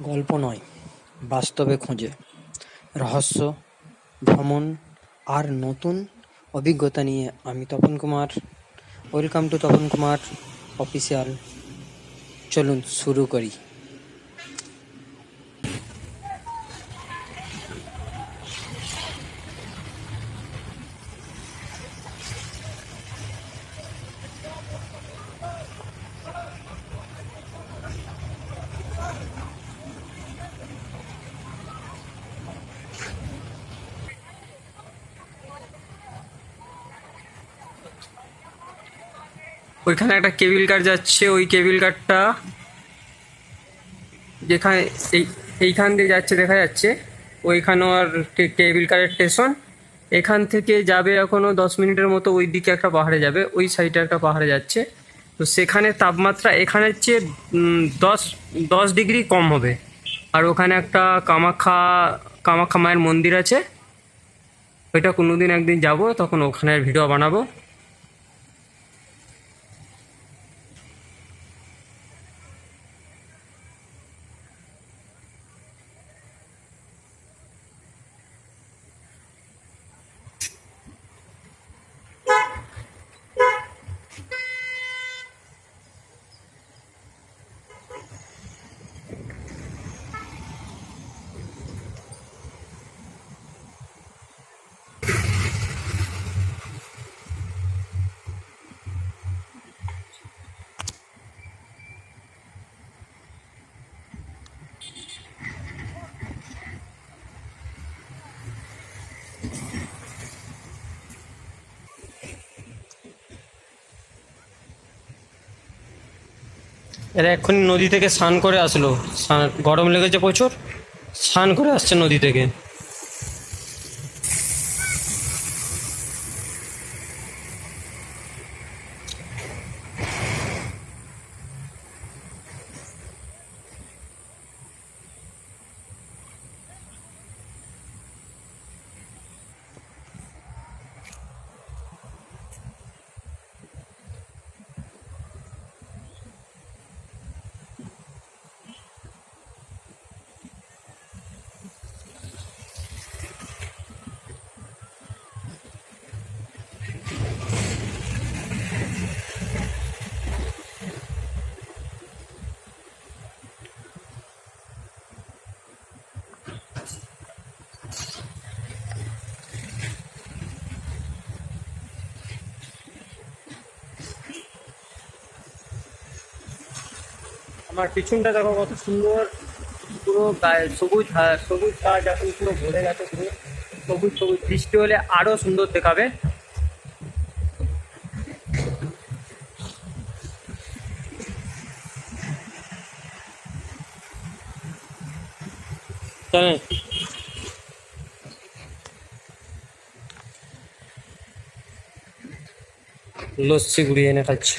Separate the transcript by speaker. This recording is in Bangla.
Speaker 1: গল্প নয়, বাস্তবে খোঁজে রহস্য, ভ্রমণ আর নতুন অভিজ্ঞতা নিয়ে আমি Tapan Kumar. Welcome to Tapan Kumar official. চলুন শুরু করি।
Speaker 2: ওইখানে একটা কেবিল কার যাচ্ছে, ওই কেবিল কারটা যেখানে এইখান দিয়ে যাচ্ছে দেখা যাচ্ছে, ওইখানেও আর কেবিল কারের স্টেশন। এখান থেকে যাবে এখনো 10 মিনিটের মতো, ওই দিকে একটা পাহাড়ে যাবে, ওই সাইডে একটা পাহাড়ে যাচ্ছে। তো সেখানে তাপমাত্রা এখানের চেয়ে 10 ডিগ্রি কম হবে। আর ওখানে একটা কামাখ্যা মায়ের মন্দির আছে, ওইটা কোনোদিন একদিন যাব, তখন ওখানের ভিডিও বানাবো। এরা এক্ষুনি নদী থেকে স্নান করে আসলো, গরম লেগেছে প্রচুর, স্নান করে আসছে নদী থেকে। আমার পিছনটা দেখো কত সুন্দর, পুরো গায়ে সবুজ সবুজ গাছ এখন পুরো ভরে গেছে, পুরো সবুজ সবুজ। বৃষ্টি হলে আরো সুন্দর দেখাবে। চলেন, লস্যি গুড়িয়ে এনে খাচ্ছি।